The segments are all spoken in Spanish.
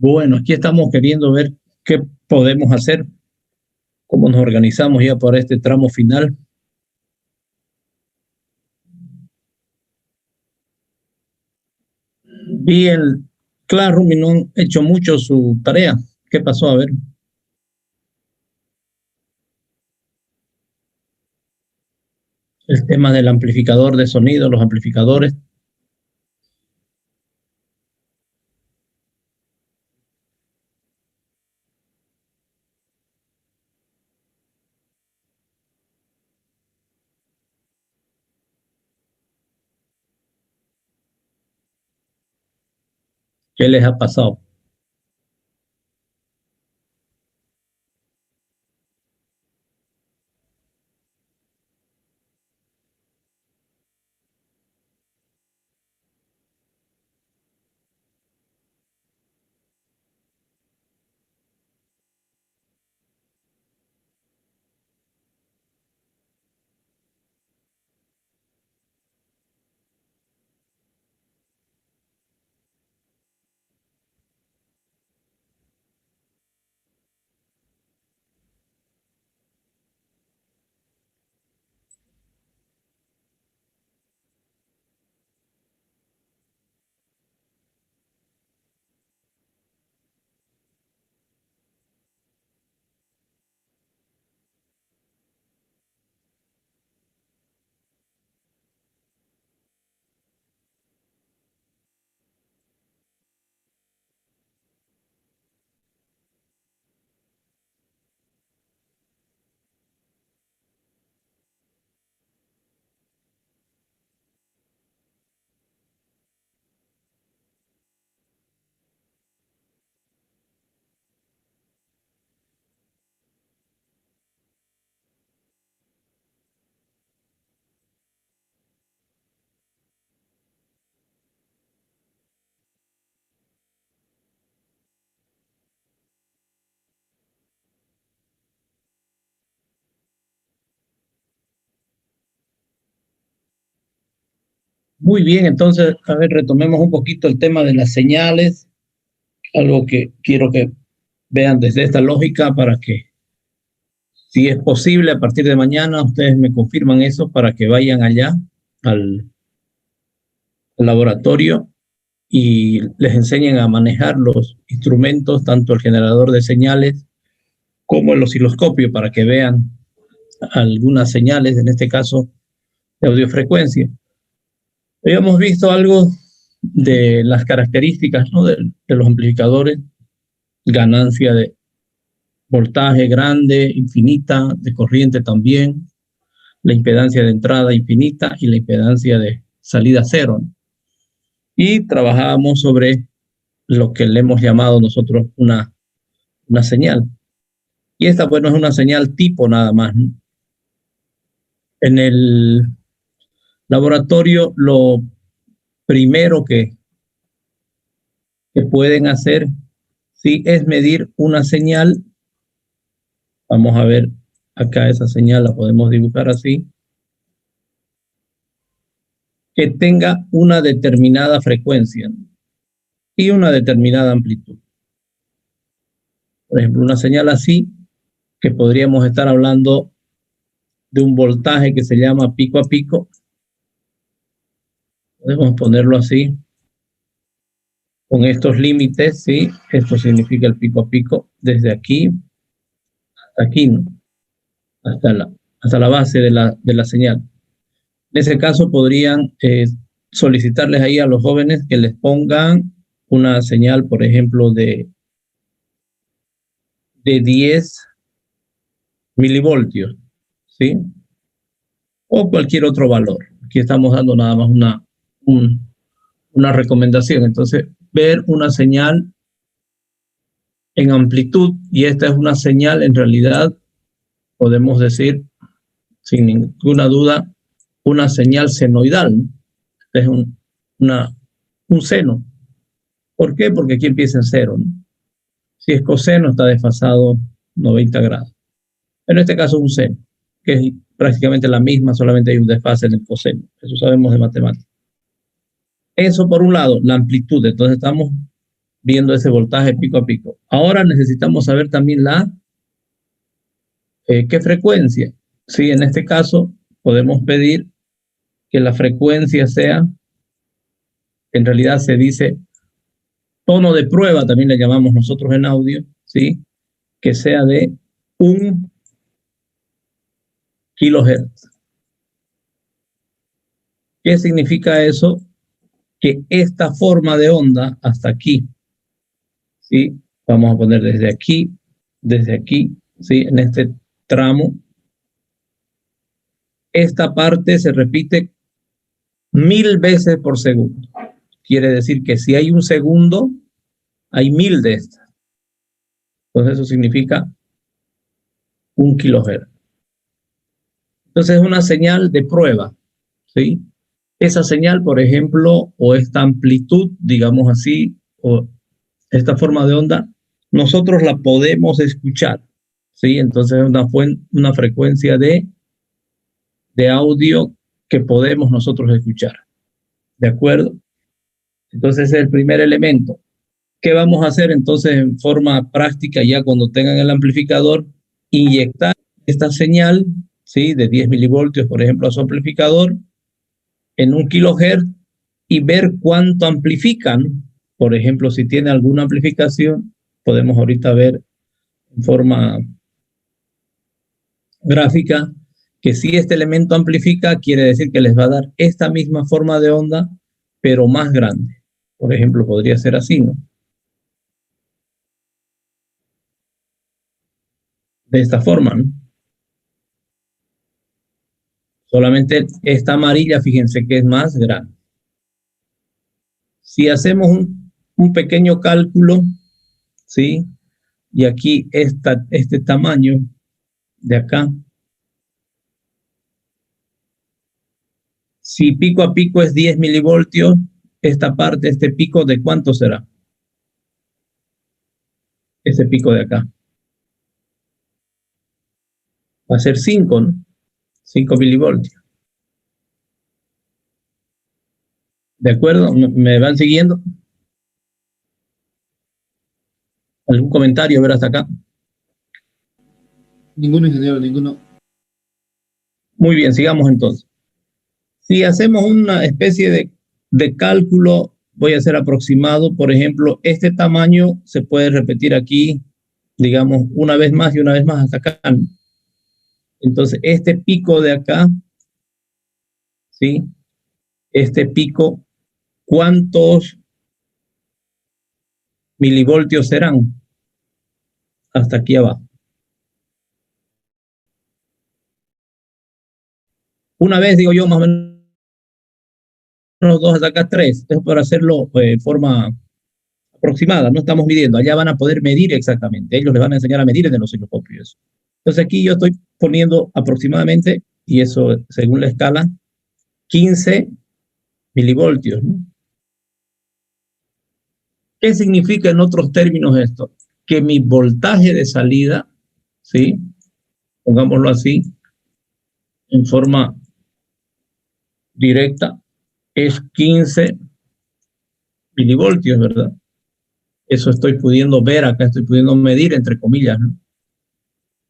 Bueno, aquí estamos queriendo ver qué podemos hacer, cómo nos organizamos ya para este tramo final. Vi el Classroom y no han hecho mucho su tarea. ¿Qué pasó? A ver, el tema del amplificador de sonido, los amplificadores. ¿Qué les ha pasado? Muy bien, entonces, a ver, retomemos un poquito el tema de las señales, algo que quiero que vean desde esta lógica para que, si es posible, a partir de mañana, ustedes me confirman eso para que vayan allá al laboratorio y les enseñen a manejar los instrumentos, tanto el generador de señales como el osciloscopio, para que vean algunas señales, en este caso de audiofrecuencia. Habíamos visto algo de las características, ¿no?, de los amplificadores: ganancia de voltaje grande, infinita, de corriente también, la impedancia de entrada infinita y la impedancia de salida cero. Y trabajábamos sobre lo que le hemos llamado nosotros una señal. Y esta, pues, no es una señal tipo nada más, ¿no? En el laboratorio, lo primero que pueden hacer, sí, es medir una señal. Vamos a ver acá, esa señal la podemos dibujar así, que tenga una determinada frecuencia y una determinada amplitud. Por ejemplo, una señal así, que podríamos estar hablando de un voltaje que se llama pico a pico. Podemos ponerlo así, con estos límites, ¿sí? Esto significa el pico a pico, desde aquí hasta aquí, ¿no? hasta la base de la señal. En ese caso, podrían solicitarles ahí a los jóvenes que les pongan una señal, por ejemplo, de 10 milivoltios, ¿sí? O cualquier otro valor. Aquí estamos dando nada más una recomendación. Entonces, ver una señal en amplitud, y esta es una señal, en realidad, podemos decir, sin ninguna duda, una señal senoidal, ¿no? Es un seno. ¿Por qué? Porque aquí empieza en cero, ¿no? Si es coseno, está desfasado 90 grados. En este caso, un seno, que es prácticamente la misma, solamente hay un desfase en el coseno. Eso sabemos de matemáticas. Eso por un lado, la amplitud. Entonces estamos viendo ese voltaje pico a pico. Ahora necesitamos saber también qué frecuencia. Sí, en este caso podemos pedir que la frecuencia sea, en realidad se dice tono de prueba, también le llamamos nosotros en audio, ¿sí? Que sea de 1 kHz. ¿Qué significa eso? Que esta forma de onda hasta aquí, ¿sí? Vamos a poner desde aquí, ¿sí? En este tramo, esta parte se repite 1000 veces por segundo. Quiere decir que si hay un segundo, hay 1000 de estas. Entonces eso significa 1 kHz. Entonces es una señal de prueba, ¿sí? Esa señal, por ejemplo, o esta amplitud, digamos así, o esta forma de onda, nosotros la podemos escuchar, ¿sí? Entonces es una frecuencia de audio que podemos nosotros escuchar, ¿de acuerdo? Entonces ese es el primer elemento. ¿Qué vamos a hacer entonces en forma práctica ya cuando tengan el amplificador? Inyectar esta señal, ¿sí? De 10 milivoltios, por ejemplo, a su amplificador en 1 kHz y ver cuánto amplifican. Por ejemplo, si tiene alguna amplificación, podemos ahorita ver en forma gráfica que si este elemento amplifica, quiere decir que les va a dar esta misma forma de onda, pero más grande. Por ejemplo, podría ser así, ¿no? De esta forma, ¿no? Solamente esta amarilla, fíjense que es más grande. Si hacemos un pequeño cálculo, ¿sí? Y aquí este tamaño de acá, si pico a pico es 10 milivoltios, esta parte, este pico, ¿de cuánto será? Ese pico de acá. Va a ser 5, ¿no? 5 milivoltios. ¿De acuerdo? ¿Me van siguiendo? ¿Algún comentario a ver hasta acá? Ninguno, ingeniero, ninguno. Muy bien, sigamos entonces. Si hacemos una especie de cálculo, voy a hacer aproximado, por ejemplo, este tamaño se puede repetir aquí, digamos, una vez más y una vez más hasta acá. Entonces, este pico de acá, ¿sí? Este pico, ¿cuántos milivoltios serán? Hasta aquí abajo. Una vez, digo yo, más o menos 2 hasta acá 3. Es para hacerlo de forma aproximada, no estamos midiendo. Allá van a poder medir exactamente. Ellos les van a enseñar a medir en el osciloscopio. Entonces aquí yo estoy poniendo aproximadamente, y eso según la escala, 15 milivoltios, ¿no? ¿Qué significa en otros términos esto? Que mi voltaje de salida, ¿sí? Pongámoslo así, en forma directa, es 15 milivoltios, ¿verdad? Eso estoy pudiendo ver acá, estoy pudiendo medir, entre comillas, ¿no?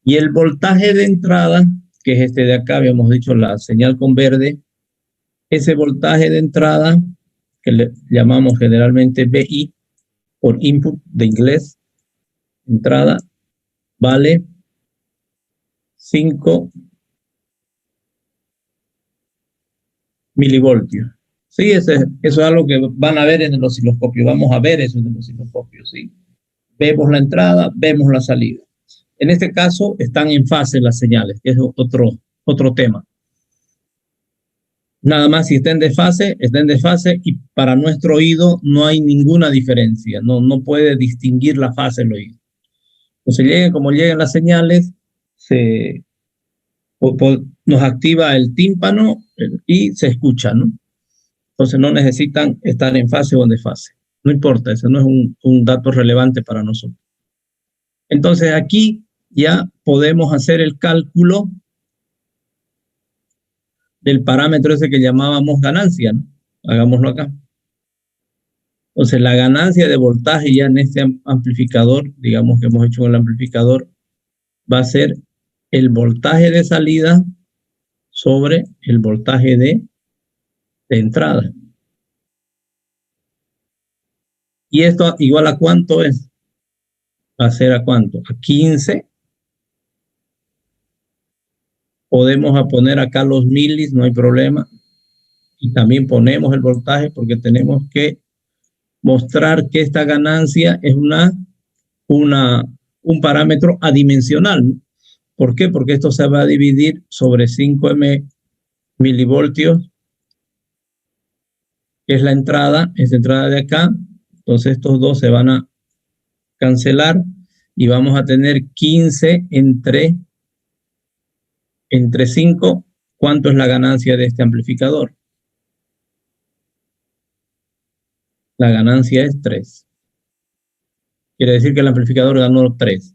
Y el voltaje de entrada, que es este de acá, habíamos dicho la señal con verde, ese voltaje de entrada, que le llamamos generalmente VI, por input de inglés, entrada, vale 5 milivoltios. Sí, eso es algo que van a ver en el osciloscopio. Vamos a ver eso en el osciloscopio, ¿sí? Vemos la entrada, vemos la salida. En este caso están en fase las señales, que es otro tema. Nada más si estén de fase y para nuestro oído no hay ninguna diferencia. No puede distinguir la fase el oído. Entonces, como lleguen las señales, nos activa el tímpano y se escucha, ¿no? Entonces no necesitan estar en fase o en desfase. No importa, eso no es un dato relevante para nosotros. Entonces aquí ya podemos hacer el cálculo del parámetro ese que llamábamos ganancia, ¿no? Hagámoslo acá. Entonces, la ganancia de voltaje ya en este amplificador, digamos que hemos hecho en el amplificador, va a ser el voltaje de salida sobre el voltaje de entrada. ¿Y esto igual a cuánto es? Va a ser a cuánto? A 15. Podemos poner acá los milis, no hay problema. Y también ponemos el voltaje porque tenemos que mostrar que esta ganancia es un parámetro adimensional, ¿no? ¿Por qué? Porque esto se va a dividir sobre 5 milivoltios, que es la entrada, es la entrada de acá. Entonces estos dos se van a cancelar y vamos a tener 15 entre 5. ¿Cuánto es la ganancia de este amplificador? La ganancia es 3. Quiere decir que el amplificador ganó 3.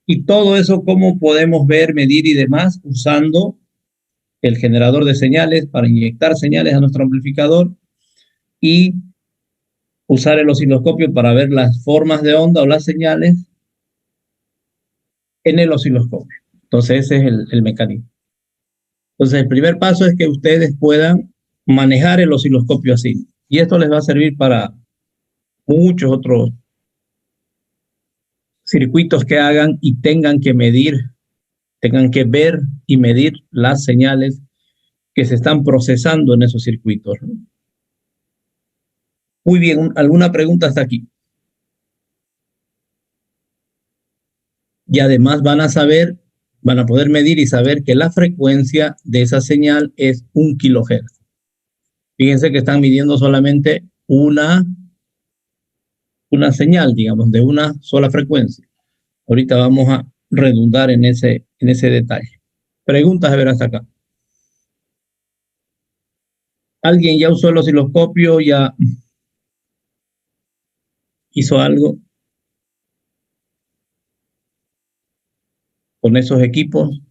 Y todo eso, ¿cómo podemos ver, medir y demás? Usando el generador de señales para inyectar señales a nuestro amplificador y usar el osciloscopio para ver las formas de onda o las señales en el osciloscopio. Entonces, ese es el mecanismo. Entonces, el primer paso es que ustedes puedan manejar el osciloscopio así. Y esto les va a servir para muchos otros circuitos que hagan y tengan que medir, tengan que ver y medir las señales que se están procesando en esos circuitos, ¿no? Muy bien, ¿alguna pregunta hasta aquí? Y además van a poder medir y saber que la frecuencia de esa señal es 1 kilohertz. Fíjense que están midiendo solamente una señal, digamos, de una sola frecuencia. Ahorita vamos a redundar en ese detalle. Preguntas a ver hasta acá. ¿Alguien ya usó el osciloscopio? ¿Ya hizo algo con esos equipos?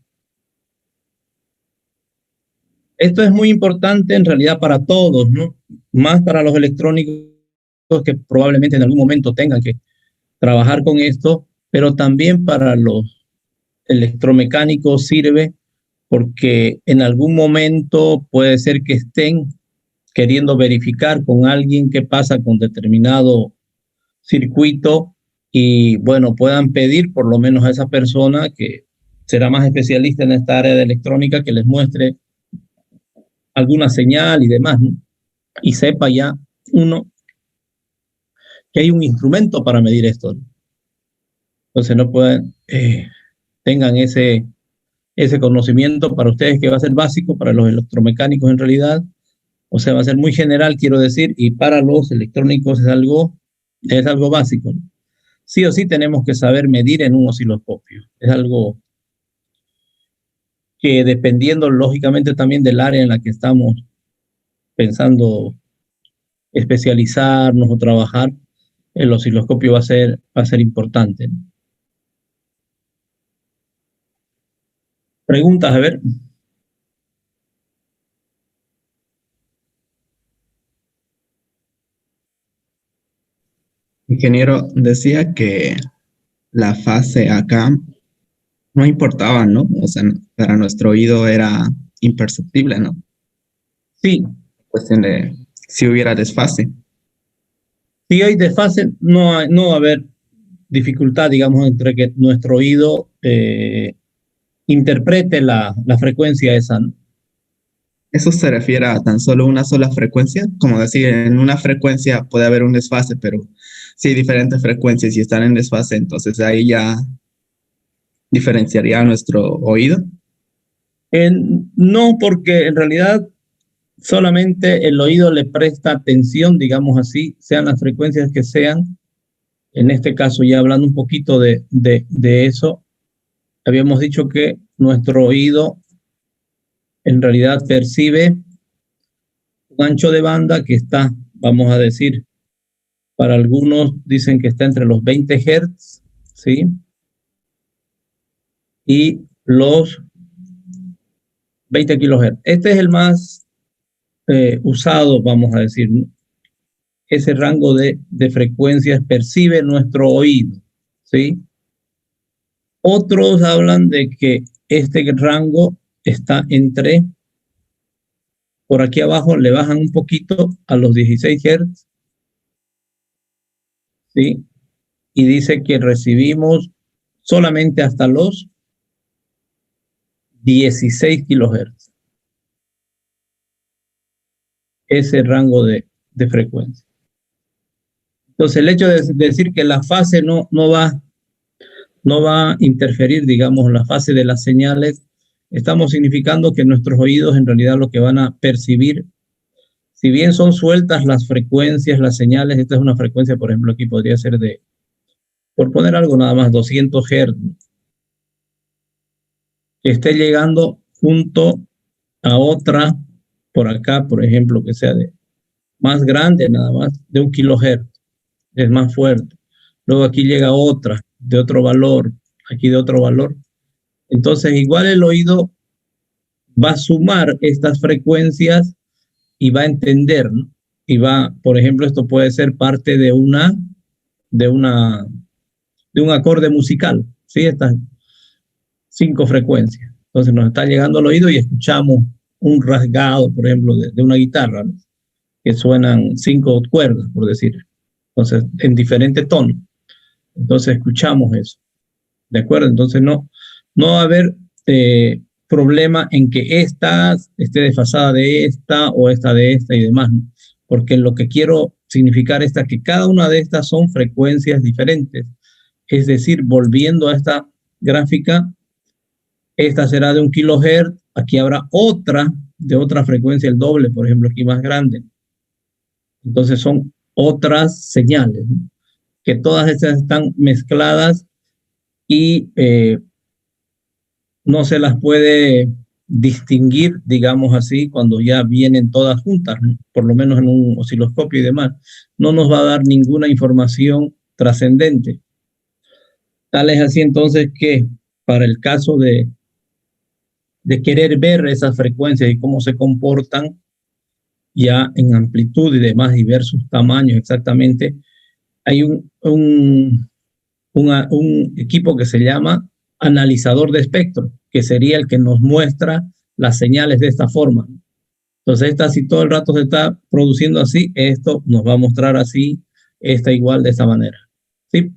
Esto es muy importante en realidad para todos, ¿no? Más para los electrónicos que probablemente en algún momento tengan que trabajar con esto, pero también para los electromecánicos sirve porque en algún momento puede ser que estén queriendo verificar con alguien qué pasa con determinado circuito y bueno, puedan pedir por lo menos a esa persona que será más especialista en esta área de electrónica que les muestre alguna señal y demás, ¿no? Y sepa ya uno que hay un instrumento para medir esto, ¿no? Entonces no pueden, tengan ese conocimiento para ustedes que va a ser básico, para los electromecánicos en realidad, o sea, va a ser muy general, quiero decir, y para los electrónicos es algo básico, ¿no? Sí o sí tenemos que saber medir en un osciloscopio. Es algo que dependiendo lógicamente también del área en la que estamos pensando especializarnos o trabajar, el osciloscopio va a ser importante, ¿no? Preguntas, a ver. Ingeniero, decía que la fase acá no importaba, ¿no? O sea, para nuestro oído era imperceptible, ¿no? Sí, Cuestión de si hubiera desfase. si hay desfase, no va a haber dificultad, digamos, entre que nuestro oído interprete la frecuencia esa, ¿no? ¿Eso se refiere a tan solo una sola frecuencia? Como decir, en una frecuencia puede haber un desfase, pero si hay diferentes frecuencias y están en desfase, entonces ahí ya diferenciaría nuestro oído. No, porque en realidad solamente el oído le presta atención, digamos así, sean las frecuencias que sean. En este caso, ya hablando un poquito de eso, habíamos dicho que nuestro oído en realidad percibe un ancho de banda que está, vamos a decir, para algunos dicen que está entre los 20 Hz, ¿sí? Y los 20 kHz. Este es el más usado, vamos a decir, ¿no? ese rango de frecuencias percibe nuestro oído, ¿sí? Otros hablan de que este rango está entre, por aquí abajo le bajan un poquito a los 16 Hz, ¿sí? Y dice que recibimos solamente hasta los 16 kilohertz. Ese rango de frecuencia. Entonces, el hecho de decir que la fase no va a interferir, digamos, la fase de las señales, estamos significando que nuestros oídos en realidad lo que van a percibir, si bien son sueltas las frecuencias, las señales, esta es una frecuencia, por ejemplo, aquí podría ser por poner algo nada más, 200 Hz, que esté llegando junto a otra, por acá, por ejemplo, que sea más grande nada más, de 1 kilohertz, es más fuerte. Luego aquí llega otra, de otro valor, aquí de otro valor. Entonces, igual el oído va a sumar estas frecuencias y va a entender, ¿no? Y va, por ejemplo, esto puede ser parte de un acorde musical, ¿sí? Estas 5 frecuencias. Entonces nos está llegando al oído y escuchamos un rasgado, por ejemplo, de una guitarra, ¿no? Que suenan 5 cuerdas, por decir. Entonces, en diferentes tonos. Entonces escuchamos eso. ¿De acuerdo? Entonces no va a haber problema en que esta esté desfasada de esta o esta de esta y demás, ¿no? Porque lo que quiero significar es que cada una de estas son frecuencias diferentes. Es decir, volviendo a esta gráfica, esta será de 1 kilohertz, aquí habrá otra de otra frecuencia, el doble, por ejemplo, aquí más grande. Entonces son otras señales, ¿no? Que todas estas están mezcladas y no se las puede distinguir, digamos así, cuando ya vienen todas juntas, ¿no? Por lo menos en un osciloscopio y demás. No nos va a dar ninguna información trascendente. Tal es así entonces que para el caso de querer ver esas frecuencias y cómo se comportan ya en amplitud y demás y ver sus tamaños exactamente, hay un equipo que se llama analizador de espectro, que sería el que nos muestra las señales de esta forma. Entonces, si todo el rato se está produciendo así, esto nos va a mostrar así, esta igual de esta manera, ¿sí?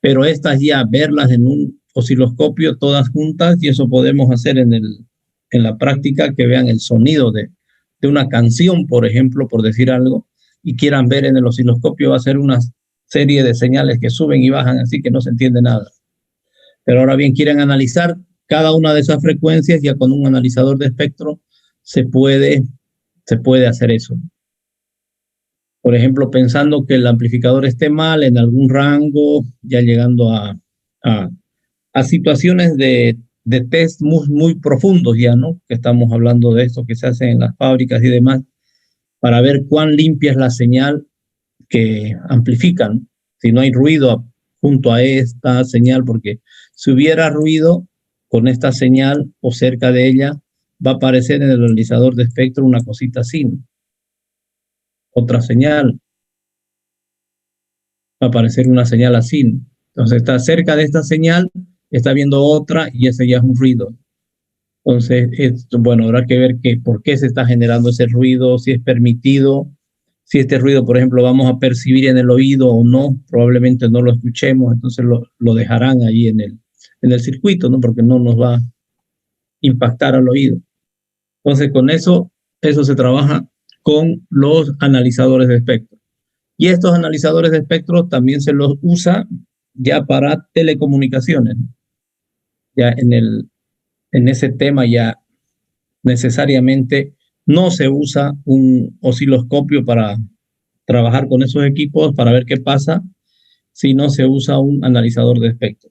Pero estas ya verlas en un osciloscopio todas juntas, y eso podemos hacer en la práctica, que vean el sonido de una canción, por ejemplo, por decir algo, y quieran ver en el osciloscopio, va a ser una serie de señales que suben y bajan, así que no se entiende nada. Pero ahora bien, quieren analizar cada una de esas frecuencias, ya con un analizador de espectro se puede hacer eso. Por ejemplo, pensando que el amplificador esté mal en algún rango, ya llegando a situaciones de test muy profundos ya, ¿no? Que estamos hablando de esto que se hace en las fábricas y demás, para ver cuán limpia es la señal que amplifican, si no hay ruido junto a esta señal, porque si hubiera ruido con esta señal o cerca de ella, va a aparecer en el analizador de espectro una cosita así, ¿no? Otra señal, va a aparecer una señal así, ¿no? Entonces está cerca de esta señal, está viendo otra y ese ya es un ruido. Entonces, bueno, habrá que ver por qué se está generando ese ruido, si es permitido, si este ruido, por ejemplo, vamos a percibir en el oído o no, probablemente no lo escuchemos, entonces lo dejarán ahí en el circuito, ¿no? Porque no nos va a impactar al oído. Entonces, con eso se trabaja con los analizadores de espectro. Y estos analizadores de espectro también se los usa ya para telecomunicaciones, ¿no? Ya en ese tema ya necesariamente no se usa un osciloscopio para trabajar con esos equipos para ver qué pasa, sino se usa un analizador de espectro.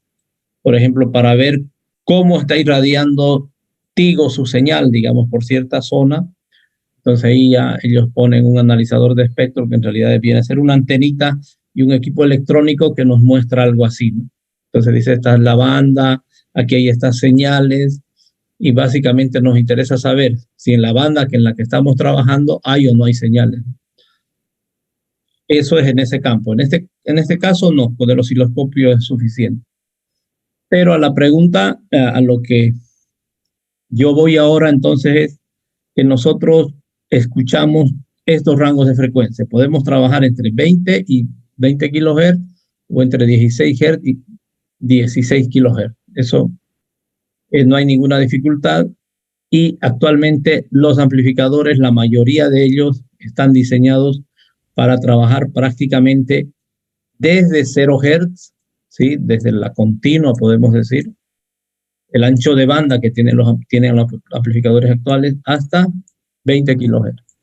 Por ejemplo, para ver cómo está irradiando Tigo su señal, digamos, por cierta zona. Entonces ahí ya ellos ponen un analizador de espectro que en realidad viene a ser una antenita y un equipo electrónico que nos muestra algo así, ¿no? Entonces dice, esta es la banda, aquí hay estas señales, y básicamente nos interesa saber si en la banda en la que estamos trabajando hay o no hay señales. Eso es en ese campo. En este caso no, con el osciloscopio es suficiente. Pero a la pregunta, a lo que yo voy ahora entonces es que nosotros escuchamos estos rangos de frecuencia. Podemos trabajar entre 20 y 20 kilohertz o entre 16 Hz y 16 kilohertz. Eso no hay ninguna dificultad. Y actualmente los amplificadores, la mayoría de ellos están diseñados para trabajar prácticamente desde 0 Hz, ¿sí? Desde la continua, podemos decir, el ancho de banda que tienen los amplificadores actuales, hasta 20 kHz.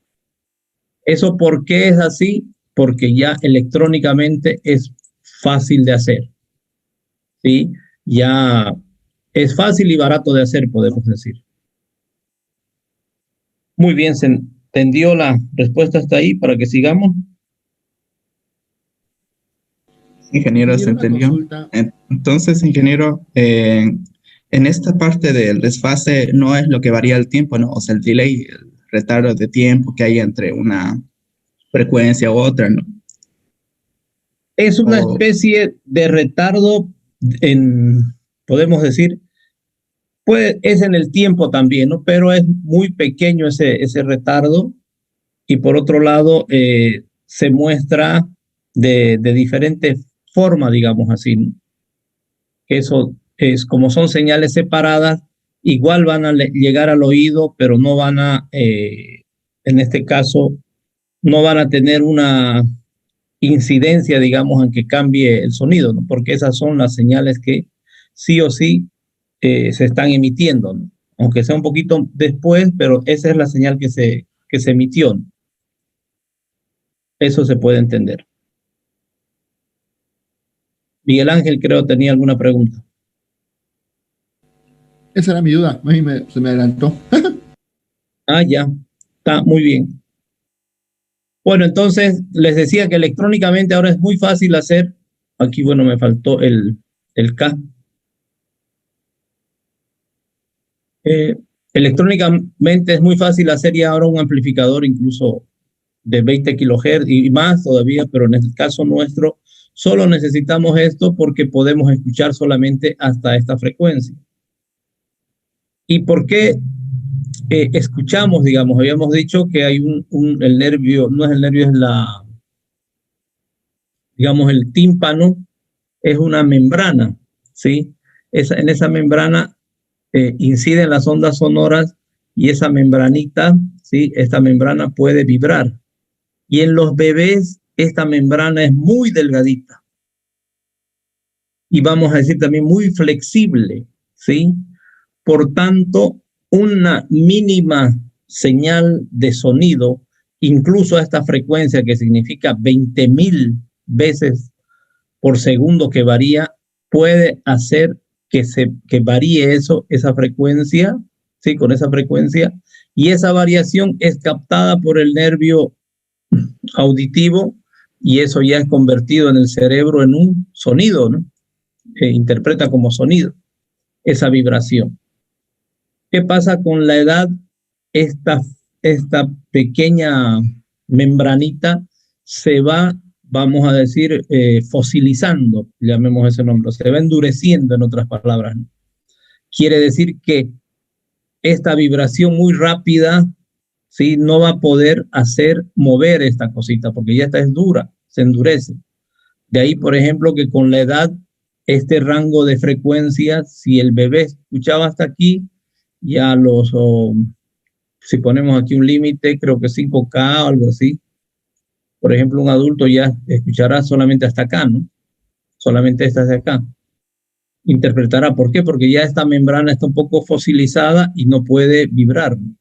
¿Eso por qué es así? Porque ya electrónicamente es fácil de hacer, ¿sí? Ya es fácil y barato de hacer, podemos decir. Muy bien, se entendió la respuesta hasta ahí para que sigamos. Ingeniero, ¿se entendió? Entonces, ingeniero, en esta parte del desfase no es lo que varía el tiempo, ¿no? O sea, el delay, el retardo de tiempo que hay entre una frecuencia u otra, ¿no? Es una especie de retardo podemos decir, pues es en el tiempo también, ¿no? Pero es muy pequeño ese retardo, y por otro lado se muestra de diferente forma, digamos así, ¿no? Eso es como son señales separadas, igual van a llegar al oído, pero no van a, en este caso, no van a tener una incidencia, digamos, en que cambie el sonido, ¿no? Porque esas son las señales que sí o sí se están emitiendo, ¿no? Aunque sea un poquito después, pero esa es la señal que se emitió, ¿no? Eso se puede entender. Miguel Ángel, creo, tenía alguna pregunta. Esa era mi duda, a mí se me adelantó. Ya, está muy bien. Bueno, entonces les decía que electrónicamente ahora es muy fácil hacer. Aquí, bueno, me faltó el K. Electrónicamente es muy fácil hacer ya ahora un amplificador incluso de 20 kilohertz y más todavía, pero en el caso nuestro solo necesitamos esto porque podemos escuchar solamente hasta esta frecuencia. ¿Y por qué escuchamos, digamos? Habíamos dicho que hay el nervio, no es el nervio, es digamos, el tímpano, es una membrana, ¿sí? En esa membrana inciden las ondas sonoras, y esa membranita, ¿sí? Esta membrana puede vibrar. Y en los bebés esta membrana es muy delgadita. Y vamos a decir también muy flexible, ¿sí? Por tanto, una mínima señal de sonido, incluso a esta frecuencia que significa 20,000 veces por segundo que varía, puede hacer que varíe esa frecuencia, ¿sí? Con esa frecuencia, y esa variación es captada por el nervio auditivo, y eso ya es convertido en el cerebro en un sonido, ¿no? Interpreta como sonido esa vibración. ¿Qué pasa con la edad? Esta, esta pequeña membranita se va, vamos a decir, fosilizando, llamemos ese nombre, se va endureciendo, en otras palabras, ¿no? Quiere decir que esta vibración muy rápida, ¿sí? No va a poder hacer mover esta cosita, porque ya es dura, se endurece. De ahí, por ejemplo, que con la edad, este rango de frecuencias, si el bebé escuchaba hasta aquí, ya si ponemos aquí un límite, creo que 5K o algo así, por ejemplo, un adulto ya escuchará solamente hasta acá, ¿no? Solamente estas de acá. Interpretará. ¿Por qué? Porque ya esta membrana está un poco fosilizada y no puede vibrar, ¿no?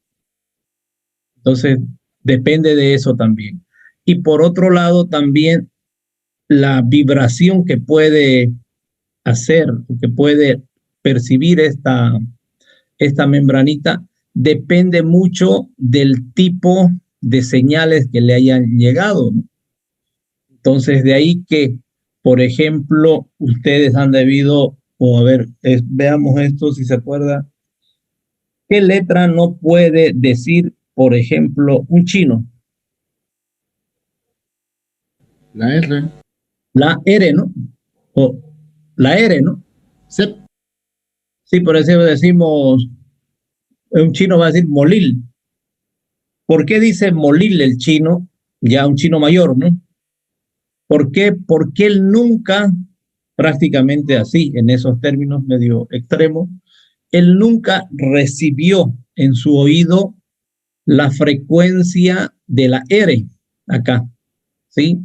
Entonces, depende de eso también. Y por otro lado, también la vibración que puede hacer, que puede percibir esta membranita, depende mucho del tipo de señales que le hayan llegado, ¿no? Entonces, de ahí que, por ejemplo, ustedes han debido, o a ver, veamos esto si se acuerda, ¿qué letra no puede decir, por ejemplo, un chino? La R. La R, ¿no? O la R, ¿no? Sep. Sí, por eso decimos, un chino va a decir molil. ¿Por qué dice molil el chino? Ya un chino mayor, ¿no? ¿Por qué? Porque él nunca, prácticamente así, en esos términos medio extremos, él nunca recibió en su oído la frecuencia de la R acá, ¿sí?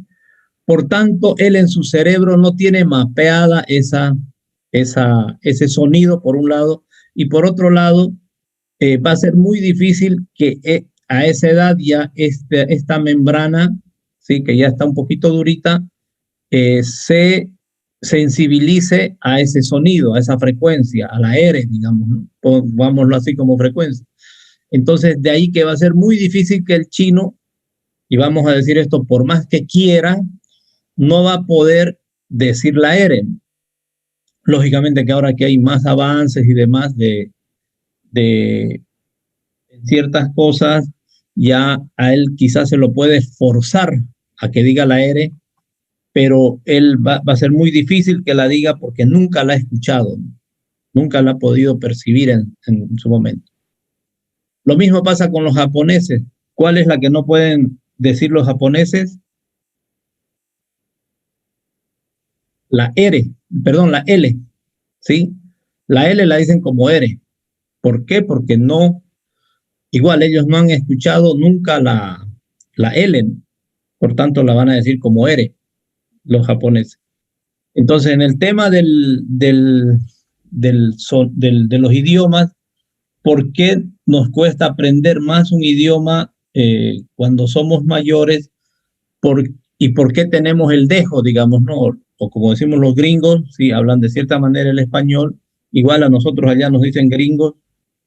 Por tanto, él en su cerebro no tiene mapeada ese sonido, por un lado, y por otro lado, va a ser muy difícil que a esa edad ya esta membrana, ¿sí? Que ya está un poquito durita, se sensibilice a ese sonido, a esa frecuencia, a la R, digamos, ¿no? Pongámoslo así como frecuencia. Entonces, de ahí que va a ser muy difícil que el chino, y vamos a decir esto, por más que quiera, no va a poder decir la R. Lógicamente que ahora que hay más avances y demás de ciertas cosas, ya a él quizás se lo puede forzar a que diga la R, pero él va a ser muy difícil que la diga porque nunca la ha escuchado, nunca la ha podido percibir en su momento. Lo mismo pasa con los japoneses. ¿Cuál es la que no pueden decir los japoneses? La R, perdón, la L, ¿sí? La L la dicen como R. ¿Por qué? Porque no, igual ellos no han escuchado nunca la L, ¿no? Por tanto la van a decir como R, los japoneses. Entonces, en el tema de los idiomas, ¿por qué nos cuesta aprender más un idioma cuando somos mayores? Por, ¿Y por qué tenemos el dejo, digamos, no? O como decimos los gringos, sí, hablan de cierta manera el español, igual a nosotros allá nos dicen gringos,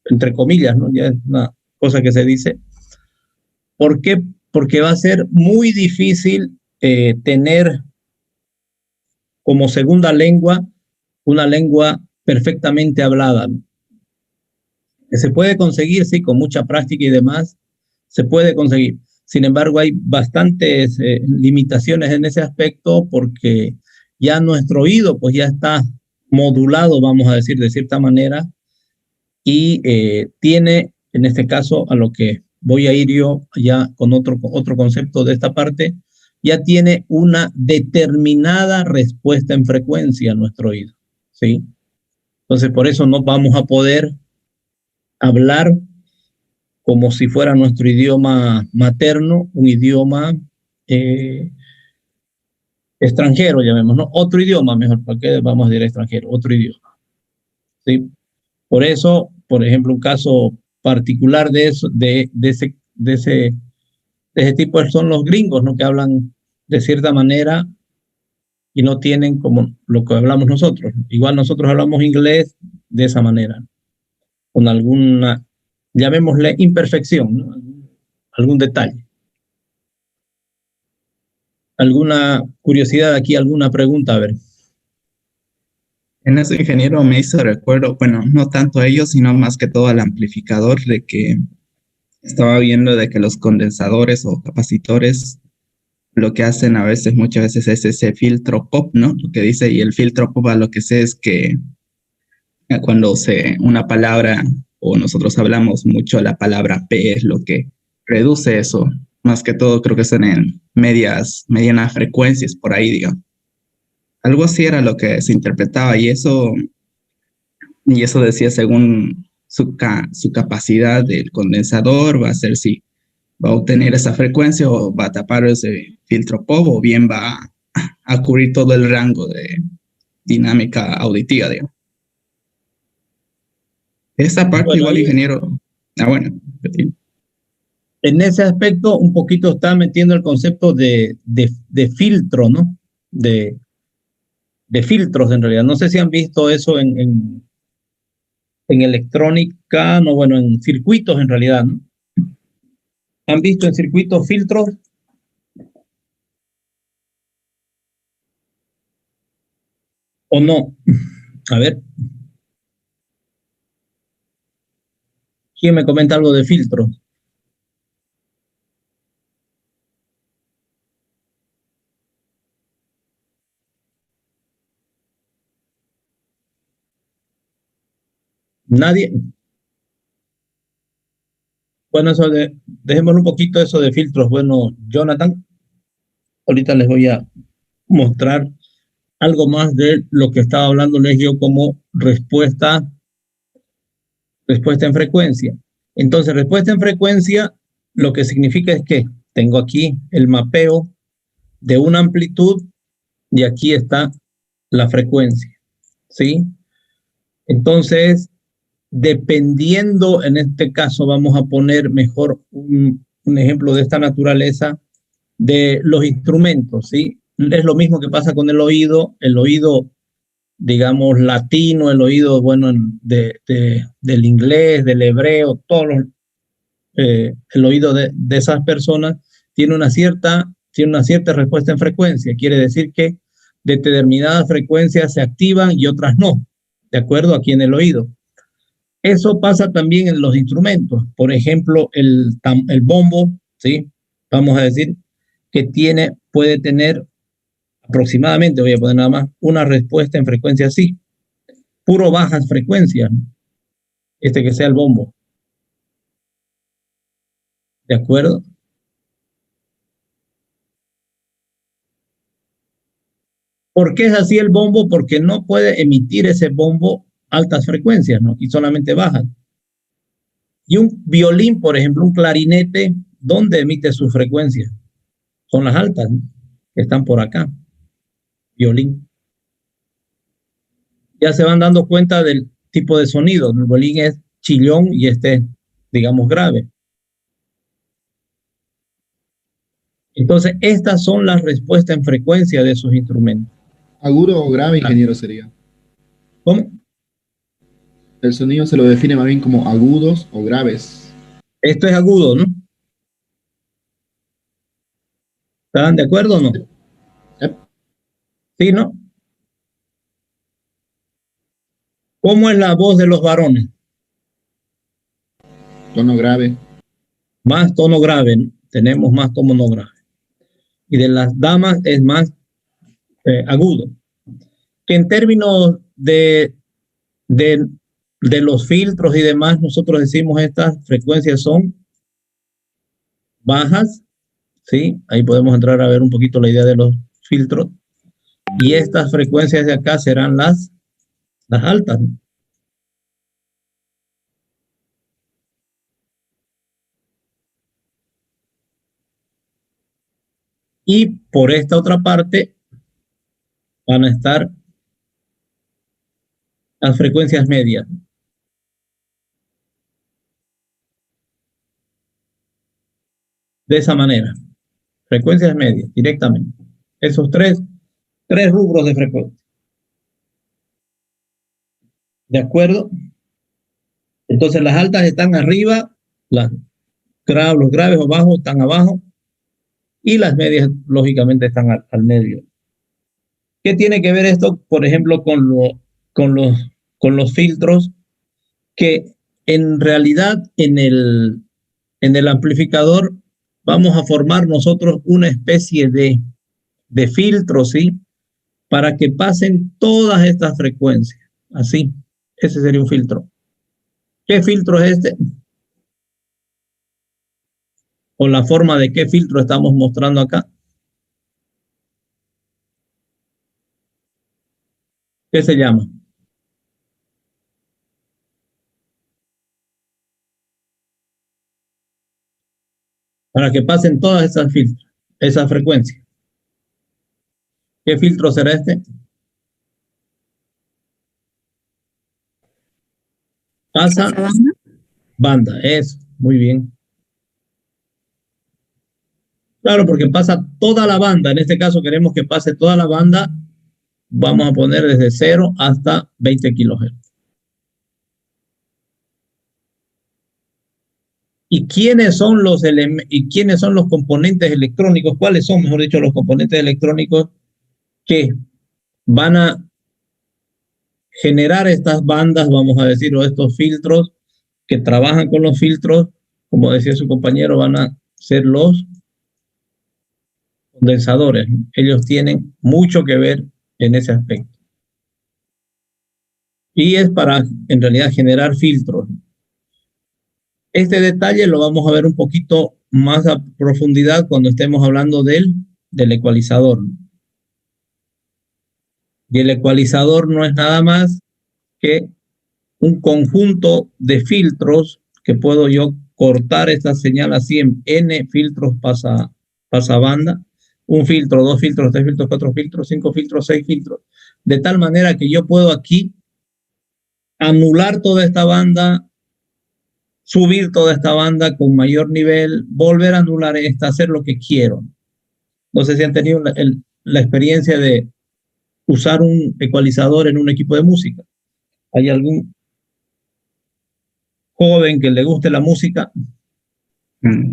entre comillas, ¿no? Ya es una cosa que se dice. ¿Por qué? Porque va a ser muy difícil tener como segunda lengua una lengua perfectamente hablada, ¿no? Que se puede conseguir, sí, con mucha práctica y demás, se puede conseguir. Sin embargo, hay bastantes limitaciones en ese aspecto porque ya nuestro oído pues ya está modulado, vamos a decir de cierta manera, y tiene, en este caso, a lo que voy a ir yo ya con otro concepto de esta parte, ya tiene una determinada respuesta en frecuencia a nuestro oído, ¿sí? Entonces, por eso no vamos a poder hablar como si fuera nuestro idioma materno, un idioma eh, extranjero, llamémoslo, ¿no? Otro idioma, mejor, ¿para qué vamos a decir extranjero? Otro idioma, ¿sí? Por eso, por ejemplo, un caso particular de eso, de ese tipo son los gringos, ¿no? Que hablan de cierta manera y no tienen como lo que hablamos nosotros. Igual nosotros hablamos inglés de esa manera, con alguna, llamémosle imperfección, ¿no? Algún detalle. ¿Alguna curiosidad aquí, alguna pregunta? A ver. En ese ingeniero me hizo recuerdo, bueno, no tanto a ellos, sino más que todo al amplificador, de que estaba viendo de que los condensadores o capacitores lo que hacen a veces, muchas veces es ese filtro pop, ¿no? Lo que dice, y el filtro pop a lo que sé es que cuando una palabra o nosotros hablamos mucho, la palabra P es lo que reduce eso. Más que todo creo que son en medianas frecuencias por ahí, digamos. Algo así era lo que se interpretaba y eso decía según su capacidad del condensador, va a ser si va a obtener esa frecuencia o va a tapar ese filtro pop o bien va a cubrir todo el rango de dinámica auditiva, digamos. Esa parte Bueno, igual, ahí ingeniero. Bueno. en ese aspecto un poquito está metiendo el concepto de filtro, ¿no? De filtros en realidad. No sé si han visto eso en electrónica, no, bueno, en circuitos en realidad, ¿no? ¿Han visto en circuitos filtros o no? A ver, ¿quién me comenta algo de filtros? Nadie. Bueno, dejémosle un poquito eso de filtros. Bueno, Jonathan, ahorita les voy a mostrar algo más de lo que estaba hablándoles yo como respuesta en frecuencia. Entonces, respuesta en frecuencia, lo que significa es que tengo aquí el mapeo de una amplitud y aquí está la frecuencia, ¿sí? Entonces, dependiendo, en este caso vamos a poner mejor un ejemplo de esta naturaleza de los instrumentos, ¿sí? Es lo mismo que pasa con el oído, digamos, latino, el oído, bueno, del inglés, del hebreo, el oído de esas personas tiene una cierta respuesta en frecuencia. Quiere decir que determinadas frecuencias se activan y otras no, de acuerdo aquí en el oído. Eso pasa también en los instrumentos. Por ejemplo, el bombo, ¿sí? Vamos a decir que puede tener aproximadamente, voy a poner nada más, una respuesta en frecuencia así. Puro bajas frecuencias, ¿no? Que sea el bombo. ¿De acuerdo? ¿Por qué es así el bombo? Porque no puede emitir ese bombo altas frecuencias, ¿no? Y solamente bajas. Y un violín, por ejemplo, un clarinete, ¿dónde emite sus frecuencias? Son las altas, ¿no? Que están por acá. Violín. Ya se van dando cuenta del tipo de sonido. El violín es chillón y digamos, grave. Entonces, estas son las respuestas en frecuencia de esos instrumentos. ¿Agudo o grave, ingeniero, sería? ¿Cómo? El sonido se lo define más bien como agudos o graves. Esto es agudo, ¿no? ¿Están de acuerdo o no? Yep. Sí, ¿no? ¿Cómo es la voz de los varones? Tono grave. Más tono grave, ¿no? Tenemos más tono grave. Y de las damas es más agudo. En términos de los filtros y demás, nosotros decimos estas frecuencias son bajas, ¿sí? Ahí podemos entrar a ver un poquito la idea de los filtros. Y estas frecuencias de acá serán las altas, ¿no? Y por esta otra parte van a estar las frecuencias medias. De esa manera. Frecuencias medias, directamente. Esos tres rubros de frecuencia. ¿De acuerdo? Entonces las altas están arriba, los graves o bajos están abajo y las medias lógicamente están al medio. ¿Qué tiene que ver esto, por ejemplo, con los filtros? Que en realidad en el amplificador vamos a formar nosotros una especie de filtro, ¿sí? Para que pasen todas estas frecuencias. Así, ese sería un filtro. ¿Qué filtro es este? O la forma de qué filtro estamos mostrando acá. ¿Qué se llama? Para que pasen todas esas frecuencias. ¿Qué filtro será este? Pasa banda, eso, muy bien. Claro, porque pasa toda la banda. En este caso queremos que pase toda la banda. Vamos a poner desde 0 hasta 20 kilohertz. ¿Y quiénes son los componentes electrónicos? ¿Cuáles son, mejor dicho, los componentes electrónicos que van a generar estas bandas, vamos a decir, o estos filtros, que trabajan con los filtros? Como decía su compañero, van a ser los condensadores. Ellos tienen mucho que ver en ese aspecto. y es para, en realidad, generar filtros. Este detalle lo vamos a ver un poquito más a profundidad cuando estemos hablando del ecualizador. Y el ecualizador no es nada más que un conjunto de filtros que puedo yo cortar esta señal así en N filtros pasabanda, un filtro, dos filtros, tres filtros, cuatro filtros, cinco filtros, seis filtros, de tal manera que yo puedo aquí anular toda esta banda, subir toda esta banda con mayor nivel, volver a anular esta, hacer lo que quiero. No sé si han tenido la experiencia de usar un ecualizador en un equipo de música. ¿Hay algún joven que le guste la música?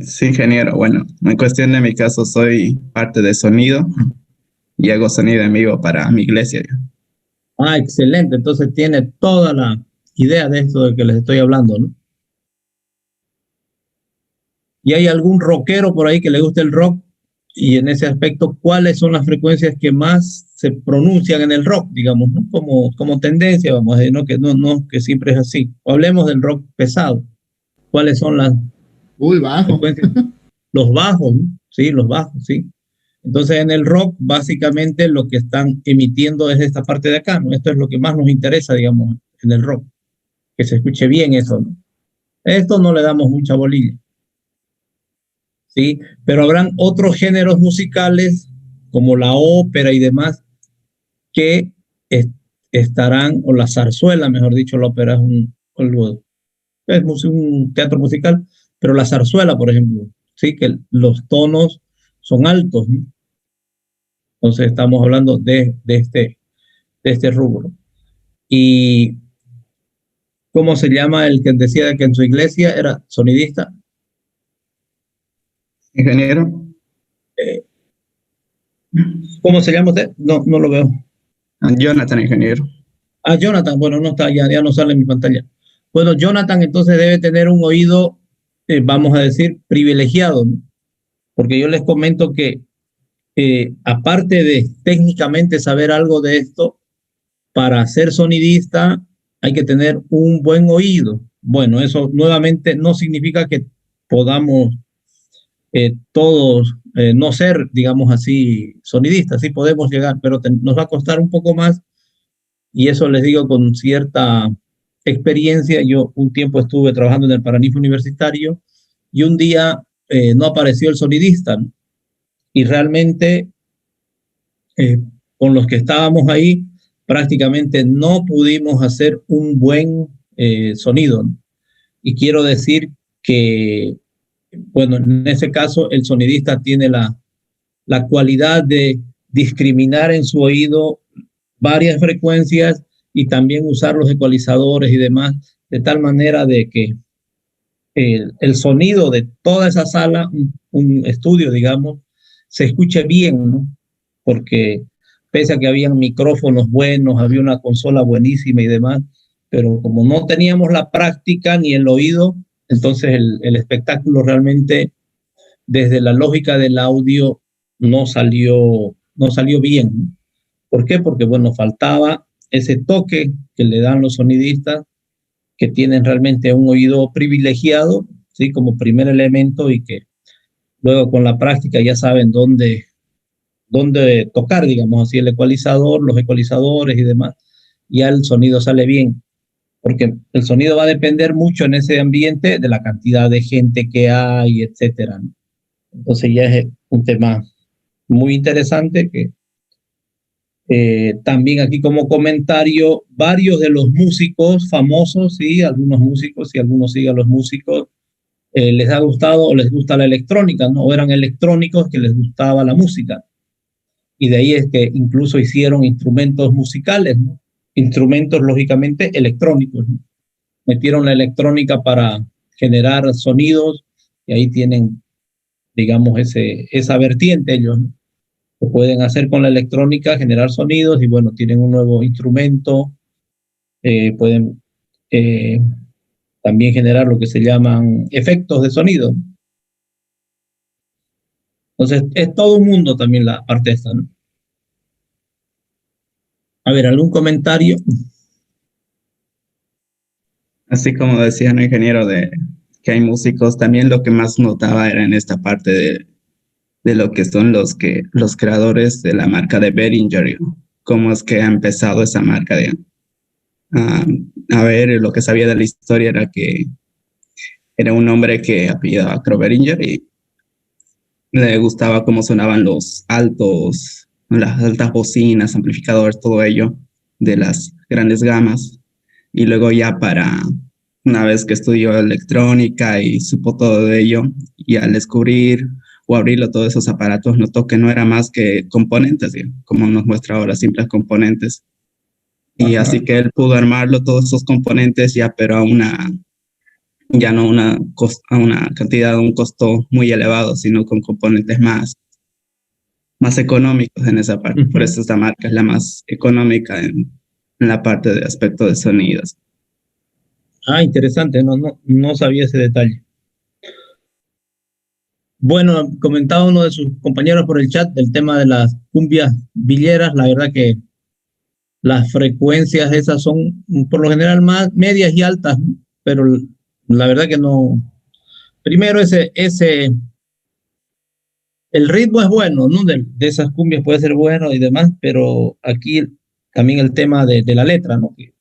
Sí, ingeniero. Bueno, en cuestión de mi caso, soy parte de sonido y hago sonido en vivo para mi iglesia. Ah, excelente. Entonces tiene toda la idea de esto de que les estoy hablando, ¿no? ¿Y hay algún rockero por ahí que le guste el rock? Y en ese aspecto, ¿cuáles son las frecuencias que más se pronuncian en el rock, digamos, ¿no? Como tendencia, vamos a decir, ¿no? Que siempre es así. O hablemos del rock pesado. ¿Cuáles son las Uy, bajo. frecuencias? Los bajos, ¿no? Sí, los bajos, sí. Entonces, en el rock, básicamente lo que están emitiendo es esta parte de acá, ¿no? Esto es lo que más nos interesa, digamos, en el rock, que se escuche bien eso, ¿no? Esto no le damos mucha bolilla, ¿sí? Pero habrán otros géneros musicales, como la ópera y demás, que estarán, o la zarzuela, mejor dicho, la ópera es un teatro musical, pero la zarzuela, por ejemplo, sí, que los tonos son altos, ¿no? Entonces estamos hablando de este rubro. ¿Y cómo se llama el que decía que en su iglesia era sonidista? Ingeniero, Eh, ¿Cómo se llama usted? No, no lo veo. Jonathan, ingeniero. Ah, Jonathan, bueno, no está, ya no sale en mi pantalla. Bueno, Jonathan entonces debe tener un oído, vamos a decir, privilegiado, ¿no? Porque yo les comento que aparte de técnicamente saber algo de esto, para ser sonidista hay que tener un buen oído. Bueno, eso nuevamente no significa que podamos todos no ser, digamos así, sonidistas, sí podemos llegar, pero nos va a costar un poco más y eso les digo con cierta experiencia. Yo un tiempo estuve trabajando en el Paraninfo Universitario y un día no apareció el sonidista, ¿no? Y realmente eh, con los que estábamos ahí prácticamente no pudimos hacer un buen sonido, ¿no? Y quiero decir que, bueno, en ese caso el sonidista tiene la cualidad de discriminar en su oído varias frecuencias y también usar los ecualizadores y demás, de tal manera de que el sonido de toda esa sala, un estudio, digamos, se escuche bien, ¿no? Porque pese a que habían micrófonos buenos, había una consola buenísima y demás, pero como no teníamos la práctica ni el oído, entonces el espectáculo realmente, desde la lógica del audio, no salió bien, ¿no? ¿Por qué? Porque, bueno, faltaba ese toque que le dan los sonidistas, que tienen realmente un oído privilegiado, ¿sí? Como primer elemento y que luego con la práctica ya saben dónde tocar, digamos así, el ecualizador, los ecualizadores y demás, ya el sonido sale bien, porque el sonido va a depender mucho en ese ambiente de la cantidad de gente que hay, etcétera, ¿no? Entonces ya es un tema muy interesante que también aquí como comentario, varios de los músicos famosos, sí, algunos músicos y algunos siguen los músicos, les ha gustado o les gusta la electrónica, ¿no? O eran electrónicos que les gustaba la música. Y de ahí es que incluso hicieron instrumentos musicales, ¿no? Instrumentos lógicamente electrónicos, ¿no? Metieron la electrónica para generar sonidos y ahí tienen, digamos, esa vertiente ellos, ¿no? Lo pueden hacer con la electrónica, generar sonidos y bueno, tienen un nuevo instrumento, pueden eh, también generar lo que se llaman efectos de sonido. Entonces, es todo un mundo también la parte esta, ¿no? A ver, ¿algún comentario? Así como decía el ingeniero de que hay músicos, también lo que más notaba era en esta parte de lo que son los creadores de la marca de Behringer, ¿no? Cómo es que ha empezado esa marca de ah, a ver, lo que sabía de la historia era que era un hombre que apellidaba Behringer y le gustaba cómo sonaban los altos, las altas bocinas, amplificadores, todo ello de las grandes gamas. Y luego ya una vez que estudió electrónica y supo todo de ello, y al descubrir o abrirlo todos esos aparatos, notó que no era más que componentes, ¿sí? Como nos muestra ahora, simples componentes. Y Ajá. así que él pudo armarlo, todos esos componentes ya, pero ya no a una cantidad, un costo muy elevado, sino con componentes más económicos en esa parte. Por Ujú. eso esta marca es la más económica en la parte de aspecto de sonidos. Ah, interesante, no sabía ese detalle. Bueno, comentaba uno de sus compañeros por el chat del tema de las cumbias villeras. La verdad que las frecuencias esas son por lo general más medias y altas, ¿no? Pero la verdad que no. Primero el ritmo es bueno, ¿no? De esas cumbias puede ser bueno y demás, pero aquí también el tema de la letra, ¿no? Que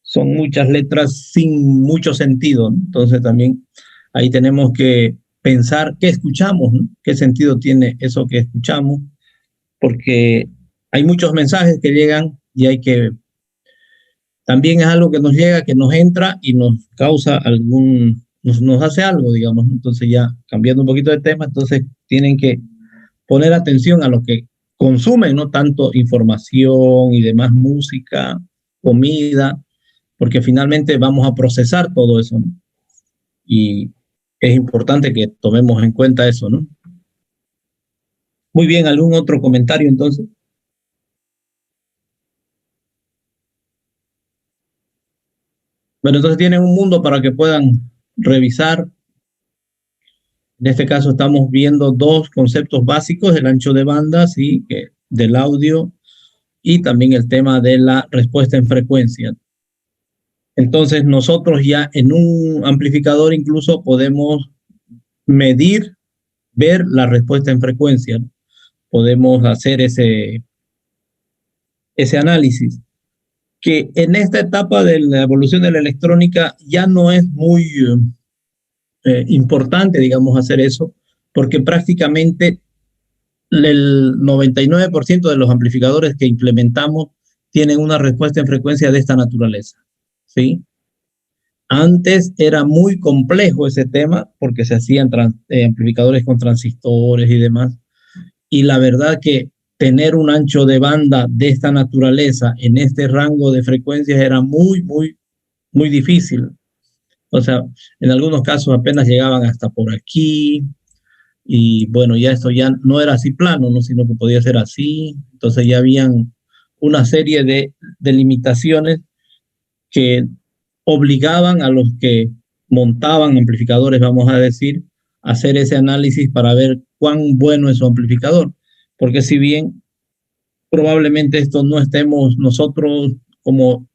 son muchas letras sin mucho sentido, ¿no? Entonces también ahí tenemos que pensar qué escuchamos, ¿no? Qué sentido tiene eso que escuchamos, porque hay muchos mensajes que llegan y hay que, también es algo que nos llega, que nos entra y nos causa nos hace algo, digamos, ¿no? Entonces ya cambiando un poquito de tema, entonces tienen que poner atención a lo que consumen, no tanto información y demás música, comida, porque finalmente vamos a procesar todo eso, ¿no? Y es importante que tomemos en cuenta eso, ¿no? Muy bien, ¿algún otro comentario entonces? Bueno, entonces tienen un mundo para que puedan revisar. En este caso estamos viendo dos conceptos básicos, el ancho de banda, sí, del audio y también el tema de la respuesta en frecuencia. Entonces nosotros ya en un amplificador incluso podemos medir, ver la respuesta en frecuencia. Podemos hacer ese análisis, que en esta etapa de la evolución de la electrónica ya no es muy importante, digamos, hacer eso, porque prácticamente el 99% de los amplificadores que implementamos tienen una respuesta en frecuencia de esta naturaleza, ¿sí? Antes era muy complejo ese tema porque se hacían amplificadores con transistores y demás. Y la verdad que tener un ancho de banda de esta naturaleza en este rango de frecuencias era muy difícil. O sea, en algunos casos apenas llegaban hasta por aquí. Y bueno, ya esto ya no era así plano, ¿no? Sino que podía ser así. Entonces ya habían una serie de limitaciones que obligaban a los que montaban amplificadores, vamos a decir, a hacer ese análisis para ver cuán bueno es su amplificador. Porque si bien probablemente esto no estemos nosotros como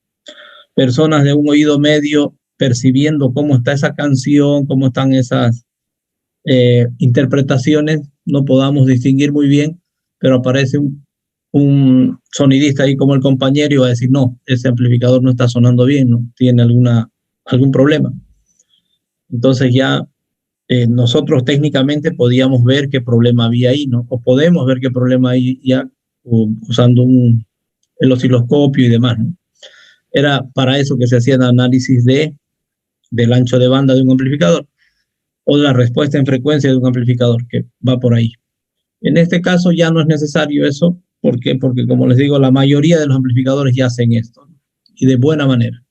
personas de un oído medio percibiendo cómo está esa canción, cómo están esas interpretaciones, no podamos distinguir muy bien, pero aparece un sonidista ahí como el compañero y va a decir, no, ese amplificador no está sonando bien, no tiene algún problema. Entonces ya nosotros técnicamente podíamos ver qué problema había ahí, ¿no? O podemos ver qué problema hay ya usando el osciloscopio y demás, ¿no? Era para eso que se hacía el análisis del ancho de banda de un amplificador o de la respuesta en frecuencia de un amplificador, que va por ahí. En este caso ya no es necesario eso. ¿Por qué? Porque como les digo, la mayoría de los amplificadores ya hacen esto, ¿no? Y de buena manera.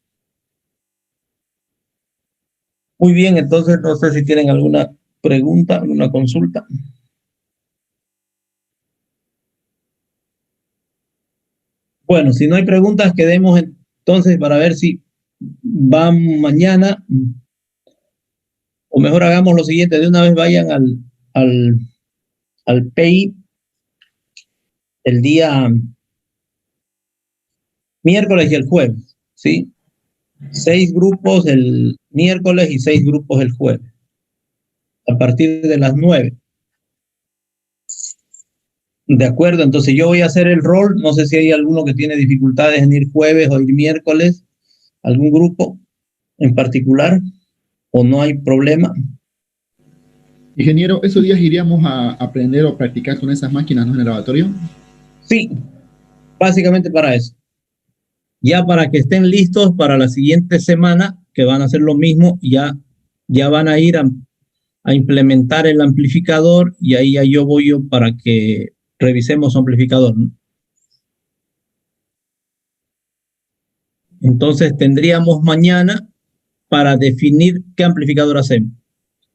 Muy bien, entonces no sé si tienen alguna pregunta, alguna consulta. Bueno, si no hay preguntas, quedemos entonces para ver si van mañana, o mejor hagamos lo siguiente, de una vez vayan al, al PI el día miércoles y el jueves, ¿sí? 6 grupos el miércoles y 6 grupos el jueves, a partir de las 9. De acuerdo, entonces yo voy a hacer el rol. No sé si hay alguno que tiene dificultades en ir jueves o ir miércoles, algún grupo en particular, o no hay problema. Ingeniero, ¿esos días iríamos a aprender o practicar con esas máquinas, ¿no? En el laboratorio. Sí, básicamente para eso. Ya para que estén listos para la siguiente semana, que van a hacer lo mismo, ya van a ir a implementar el amplificador, y ahí ya yo voy para que revisemos su amplificador, ¿no? Entonces tendríamos mañana para definir qué amplificador hacemos.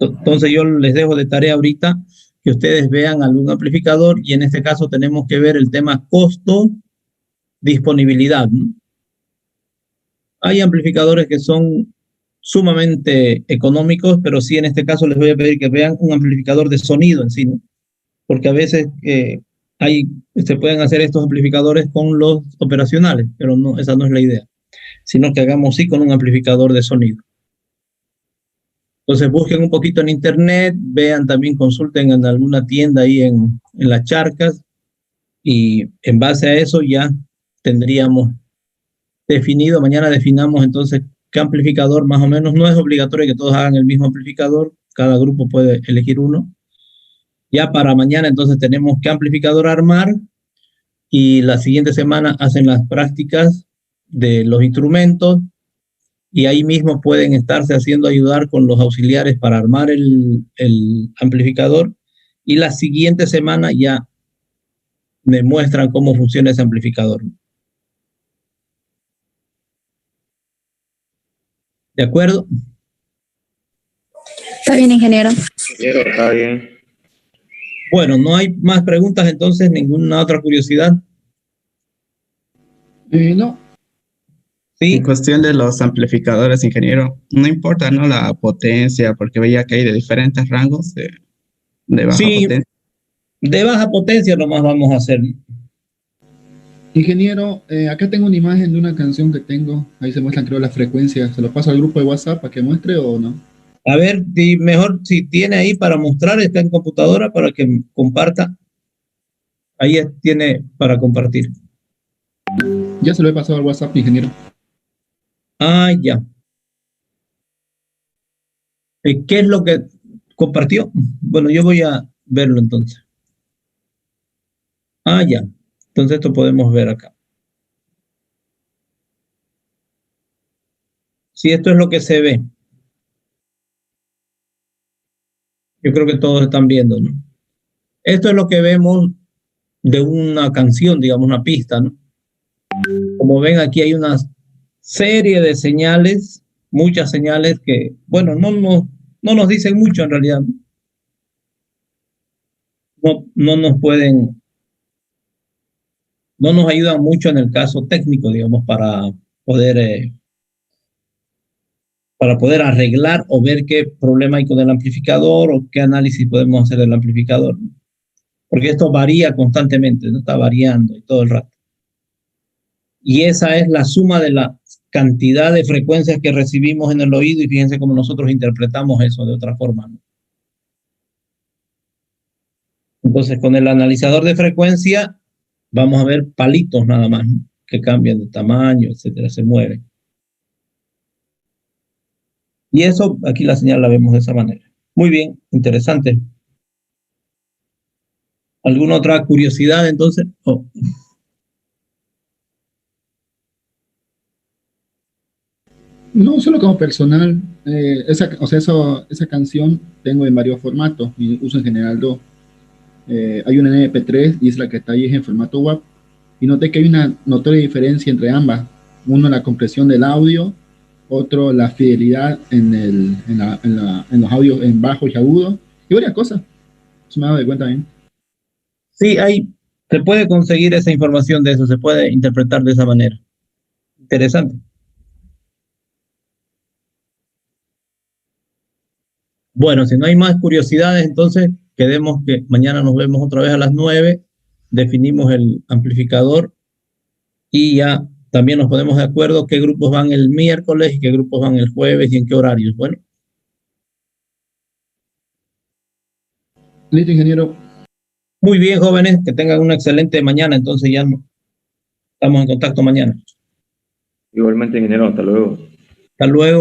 Entonces yo les dejo de tarea ahorita que ustedes vean algún amplificador, y en este caso tenemos que ver el tema costo, disponibilidad, ¿no? Hay amplificadores que son sumamente económicos, pero sí en este caso les voy a pedir que vean un amplificador de sonido en sí, ¿no? Porque a veces se pueden hacer estos amplificadores con los operacionales, pero no, esa no es la idea, sino que hagamos sí con un amplificador de sonido. Entonces busquen un poquito en internet, vean también, consulten en alguna tienda ahí en las charcas, y en base a eso ya tendríamos definido. Mañana definamos entonces qué amplificador más o menos. No es obligatorio que todos hagan el mismo amplificador, cada grupo puede elegir uno. Ya para mañana entonces tenemos qué amplificador armar, y la siguiente semana hacen las prácticas de los instrumentos, y ahí mismo pueden estarse haciendo ayudar con los auxiliares para armar el amplificador, y la siguiente semana ya me muestran cómo funciona ese amplificador. ¿De acuerdo? Está bien, ingeniero. Está bien. Bueno, no hay más preguntas entonces, ninguna otra curiosidad. No. Sí. En cuestión de los amplificadores, ingeniero, no importa, ¿no? La potencia, porque veía que hay de diferentes rangos de baja potencia. De baja potencia nomás vamos a hacer. Ingeniero, acá tengo una imagen de una canción que tengo. Ahí se muestran, creo, las frecuencias. ¿Se los paso al grupo de WhatsApp para que muestre o no? A ver, mejor si tiene ahí para mostrar, está en computadora para que comparta. Ahí tiene para compartir. Ya se lo he pasado al WhatsApp, ingeniero. Ah, ya. ¿Qué es lo que compartió? Bueno, yo voy a verlo entonces. Ah, ya. Entonces esto podemos ver acá. Sí, esto es lo que se ve. Yo creo que todos están viendo, ¿no? Esto es lo que vemos de una canción, digamos, una pista, ¿no? Como ven, aquí hay una serie de señales, muchas señales que, bueno, no nos dicen mucho en realidad. No nos ayudan mucho en el caso técnico, digamos, para poder arreglar o ver qué problema hay con el amplificador o qué análisis podemos hacer del amplificador, ¿no? Porque esto varía constantemente, ¿no? Está variando y todo el rato. Y esa es la suma de la cantidad de frecuencias que recibimos en el oído, y fíjense cómo nosotros interpretamos eso de otra forma, ¿no? Entonces, con el analizador de frecuencia vamos a ver palitos nada más, ¿no? Que cambian de tamaño, etcétera, se mueven. Y eso, aquí la señal la vemos de esa manera. Muy bien, interesante. ¿Alguna otra curiosidad entonces? Oh. No, solo como personal. Esa canción tengo en varios formatos y uso en general dos. Hay una en MP3 y es la que está ahí en formato WAV. Y noté que hay una notoria diferencia entre ambas. Uno, la compresión del audio, otro, la fidelidad en los audios en bajos y agudos, y varias cosas. Eso me he dado de cuenta bien. Sí, se puede conseguir esa información de eso, se puede interpretar de esa manera. Interesante. Bueno, si no hay más curiosidades, entonces quedemos que mañana nos vemos otra vez a las 9, definimos el amplificador y ya también nos ponemos de acuerdo qué grupos van el miércoles y qué grupos van el jueves y en qué horarios. Bueno. Listo, ingeniero. Muy bien, jóvenes, que tengan una excelente mañana, entonces ya estamos en contacto mañana. Igualmente, ingeniero, hasta luego. Hasta luego.